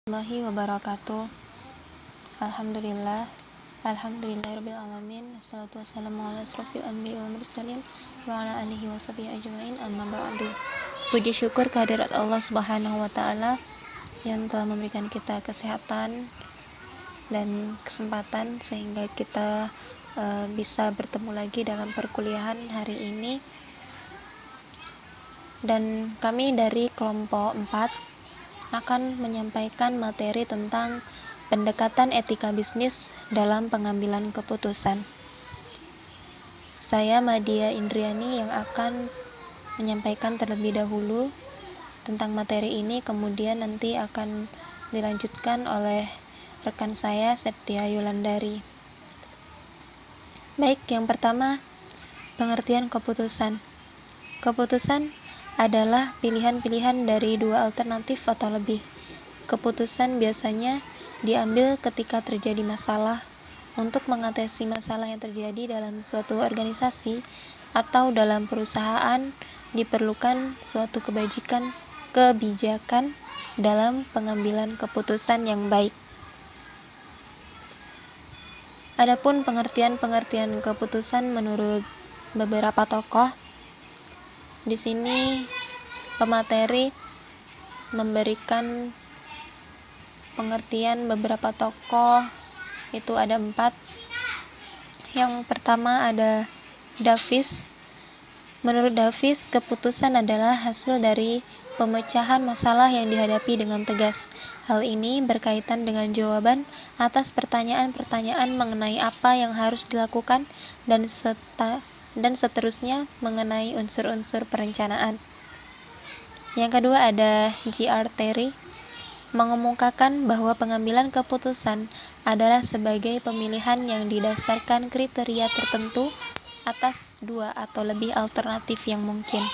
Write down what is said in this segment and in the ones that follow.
Warahmatullahi wabarakatuh. Alhamdulillahirabbil alamin. Wassalatu wassalamu ala asrofil anbiya'i wal mursalin wa ala alihi washabihi ajmain. Amma ba'du. Puji syukur kehadirat Allah Subhanahu wa taala yang telah memberikan kita kesehatan dan kesempatan sehingga kita bisa bertemu lagi dalam perkuliahan hari ini. Dan kami dari kelompok 4 akan menyampaikan materi tentang pendekatan etika bisnis dalam pengambilan keputusan. Saya Madia Indriani yang akan menyampaikan terlebih dahulu tentang materi ini, kemudian nanti akan dilanjutkan oleh rekan saya Septia Yulandari. Baik, yang pertama, pengertian keputusan. Keputusan adalah pilihan-pilihan dari dua alternatif atau lebih. Keputusan biasanya diambil ketika terjadi masalah. Untuk mengatasi masalah yang terjadi dalam suatu organisasi atau dalam perusahaan, diperlukan suatu kebijakan dalam pengambilan keputusan yang baik. Adapun pengertian-pengertian keputusan menurut beberapa tokoh, di sini pemateri memberikan pengertian beberapa tokoh, itu ada 4. Yang pertama ada Davis. Menurut Davis, keputusan adalah hasil dari pemecahan masalah yang dihadapi dengan tegas. Hal ini berkaitan dengan jawaban atas pertanyaan-pertanyaan mengenai apa yang harus dilakukan dan seterusnya mengenai unsur-unsur perencanaan. Yang kedua ada J.R. Terry, mengemukakan bahwa pengambilan keputusan adalah sebagai pemilihan yang didasarkan kriteria tertentu atas 2 atau lebih alternatif yang mungkin.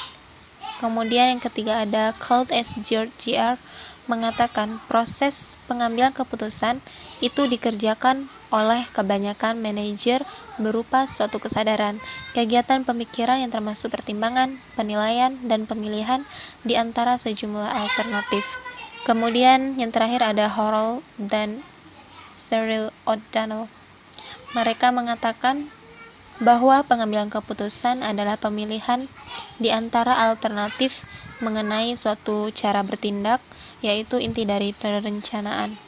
Kemudian yang ketiga ada Colt S. George Jr. mengatakan proses pengambilan keputusan itu dikerjakan oleh kebanyakan manajer berupa suatu kesadaran, kegiatan pemikiran yang termasuk pertimbangan, penilaian, dan pemilihan di antara sejumlah alternatif. Kemudian yang terakhir ada Harold dan Cyril O'Donnell. Mereka mengatakan bahwa pengambilan keputusan adalah pemilihan di antara alternatif mengenai suatu cara bertindak, yaitu inti dari perencanaan.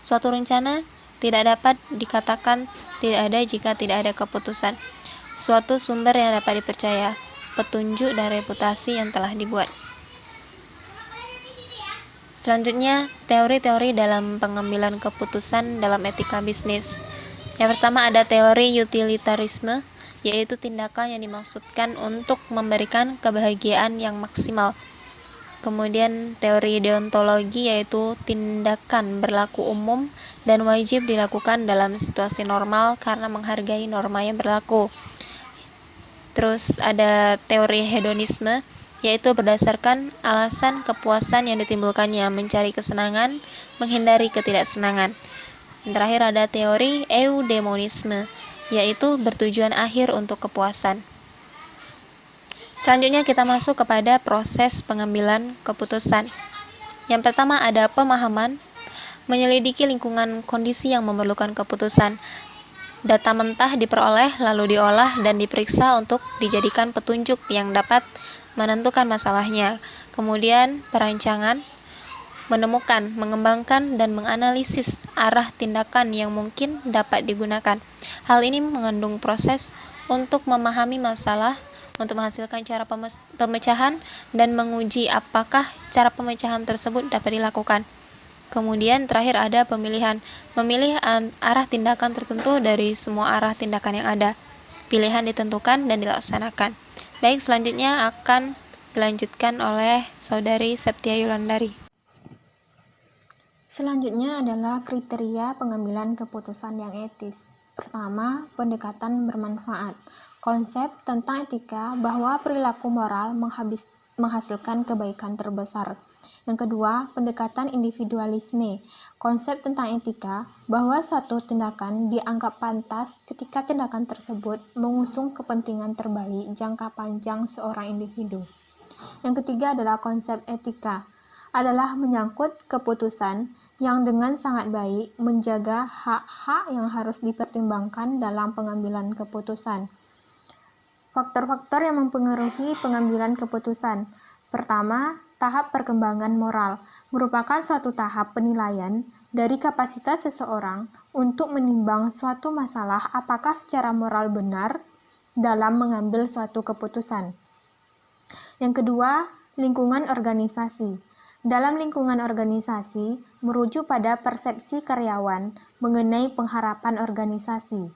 Suatu rencana tidak dapat dikatakan tidak ada jika tidak ada keputusan. Suatu sumber yang dapat dipercaya, petunjuk dan reputasi yang telah dibuat. Selanjutnya, teori-teori dalam pengambilan keputusan dalam etika bisnis. Yang pertama ada teori utilitarisme, yaitu tindakan yang dimaksudkan untuk memberikan kebahagiaan yang maksimal. Kemudian teori deontologi, yaitu tindakan berlaku umum dan wajib dilakukan dalam situasi normal karena menghargai norma yang berlaku. Terus ada teori hedonisme, yaitu berdasarkan alasan kepuasan yang ditimbulkannya, mencari kesenangan, menghindari ketidaksenangan. Dan terakhir ada teori eudemonisme, yaitu bertujuan akhir untuk kepuasan. Selanjutnya kita masuk kepada proses pengambilan keputusan. Yang pertama ada pemahaman, menyelidiki lingkungan kondisi yang memerlukan keputusan. Data mentah diperoleh, lalu diolah dan diperiksa untuk dijadikan petunjuk yang dapat menentukan masalahnya. Kemudian perancangan, menemukan, mengembangkan, dan menganalisis arah tindakan yang mungkin dapat digunakan. Hal ini mengandung proses untuk memahami masalah, untuk menghasilkan cara pemecahan, dan menguji apakah cara pemecahan tersebut dapat dilakukan. Kemudian terakhir ada pemilihan, memilih arah tindakan tertentu dari semua arah tindakan yang ada. Pilihan ditentukan dan dilaksanakan. Baik, selanjutnya akan dilanjutkan oleh Saudari Septia Yulandari. Selanjutnya adalah kriteria pengambilan keputusan yang etis. Pertama, pendekatan bermanfaat. Konsep tentang etika bahwa perilaku moral menghasilkan kebaikan terbesar. Yang kedua, pendekatan individualisme. Konsep tentang etika bahwa suatu tindakan dianggap pantas ketika tindakan tersebut mengusung kepentingan terbaik jangka panjang seorang individu. Yang ketiga adalah konsep etika adalah menyangkut keputusan yang dengan sangat baik menjaga hak-hak yang harus dipertimbangkan dalam pengambilan keputusan. Faktor-faktor yang mempengaruhi pengambilan keputusan. Pertama, tahap perkembangan moral merupakan suatu tahap penilaian dari kapasitas seseorang untuk menimbang suatu masalah apakah secara moral benar dalam mengambil suatu keputusan. Yang kedua, lingkungan organisasi. Dalam lingkungan organisasi, merujuk pada persepsi karyawan mengenai pengharapan organisasi,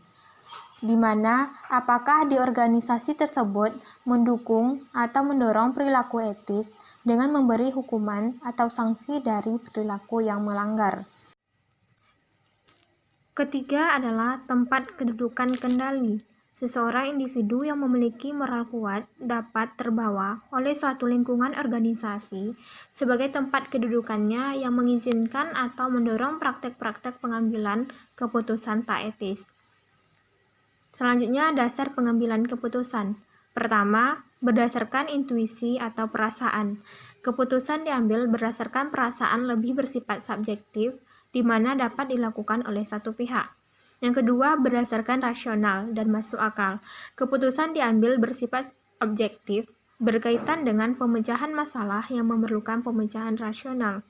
di mana apakah di organisasi tersebut mendukung atau mendorong perilaku etis dengan memberi hukuman atau sanksi dari perilaku yang melanggar. Ketiga adalah tempat kedudukan kendali. Seseorang individu yang memiliki moral kuat dapat terbawa oleh suatu lingkungan organisasi sebagai tempat kedudukannya yang mengizinkan atau mendorong praktek-praktek pengambilan keputusan tak etis. Selanjutnya, dasar pengambilan keputusan. Pertama, berdasarkan intuisi atau perasaan. Keputusan diambil berdasarkan perasaan lebih bersifat subjektif, di mana dapat dilakukan oleh satu pihak. Yang kedua, berdasarkan rasional dan masuk akal. Keputusan diambil bersifat objektif, berkaitan dengan pemecahan masalah yang memerlukan pemecahan rasional.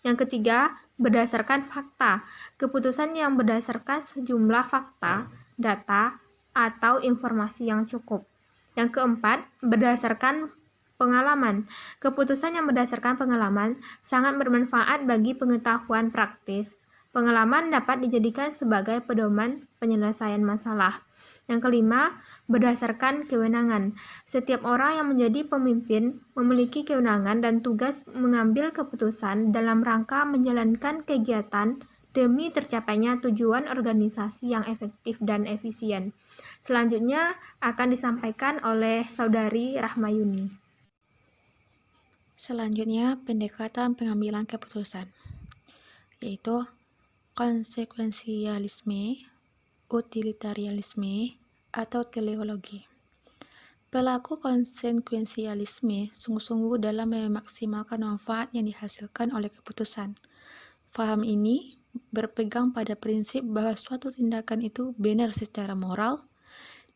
Yang ketiga, berdasarkan fakta. Keputusan yang berdasarkan sejumlah fakta, data, atau informasi yang cukup. Yang keempat, berdasarkan pengalaman. Keputusan yang berdasarkan pengalaman sangat bermanfaat bagi pengetahuan praktis. Pengalaman dapat dijadikan sebagai pedoman penyelesaian masalah. Yang kelima, berdasarkan kewenangan. Setiap orang yang menjadi pemimpin memiliki kewenangan dan tugas mengambil keputusan dalam rangka menjalankan kegiatan demi tercapainya tujuan organisasi yang efektif dan efisien. Selanjutnya akan disampaikan oleh Saudari Rahmayuni. Selanjutnya, pendekatan pengambilan keputusan, yaitu konsekuensialisme, utilitarianisme, atau teleologi. Pelaku konsekuensialisme sungguh-sungguh dalam memaksimalkan manfaat yang dihasilkan oleh keputusan. Faham ini berpegang pada prinsip bahwa suatu tindakan itu benar secara moral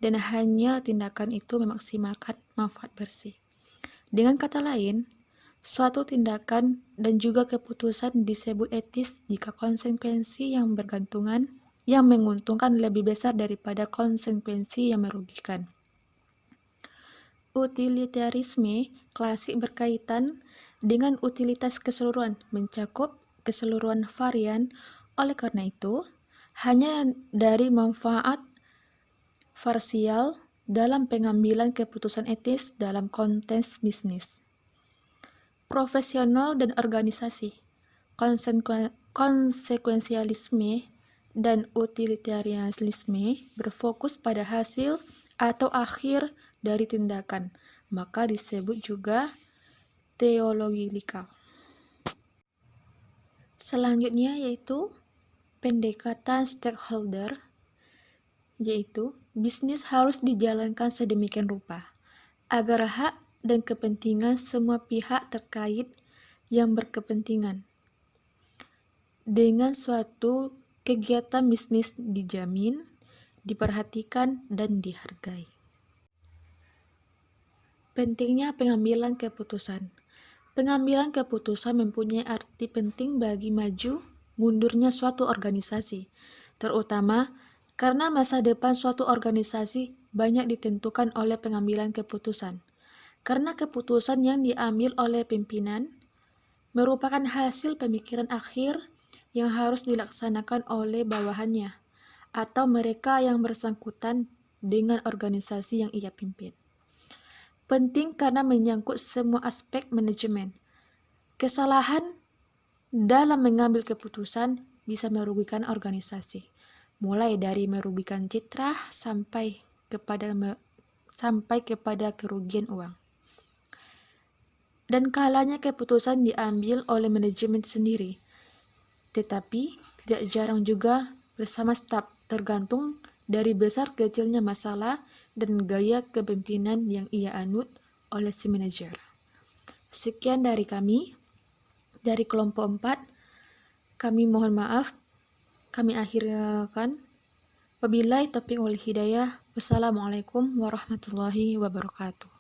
dan hanya tindakan itu memaksimalkan manfaat bersih. Dengan kata lain, suatu tindakan dan juga keputusan disebut etis jika konsekuensi yang menguntungkan lebih besar daripada konsekuensi yang merugikan. Utilitarisme klasik berkaitan dengan utilitas keseluruhan, mencakup keseluruhan varian. Oleh karena itu, hanya dari manfaat parsial dalam pengambilan keputusan etis dalam konteks bisnis. Profesional dan organisasi, konsekuensialisme dan utilitarianisme berfokus pada hasil atau akhir dari tindakan, maka disebut juga teologi likal. Selanjutnya yaitu pendekatan stakeholder, yaitu bisnis harus dijalankan sedemikian rupa agar hak dan kepentingan semua pihak terkait yang berkepentingan dengan suatu kegiatan bisnis dijamin, diperhatikan, dan dihargai. Pentingnya pengambilan keputusan. Pengambilan keputusan mempunyai arti penting bagi maju mundurnya suatu organisasi, terutama karena masa depan suatu organisasi banyak ditentukan oleh pengambilan keputusan. Karena keputusan yang diambil oleh pimpinan merupakan hasil pemikiran akhir yang harus dilaksanakan oleh bawahannya atau mereka yang bersangkutan dengan organisasi yang ia pimpin. Penting karena menyangkut semua aspek manajemen. Kesalahan dalam mengambil keputusan bisa merugikan organisasi, mulai dari merugikan citra sampai kepada kerugian uang. Dan kalanya keputusan diambil oleh manajemen sendiri, tetapi tidak jarang juga bersama staf, tergantung dari besar kecilnya masalah dan gaya kepemimpinan yang ia anut oleh si manajer. Sekian dari kami. Dari kelompok 4, kami mohon maaf, kami akhirkan. Wabillahi taufiq wal hidayah. Wassalamualaikum warahmatullahi wabarakatuh.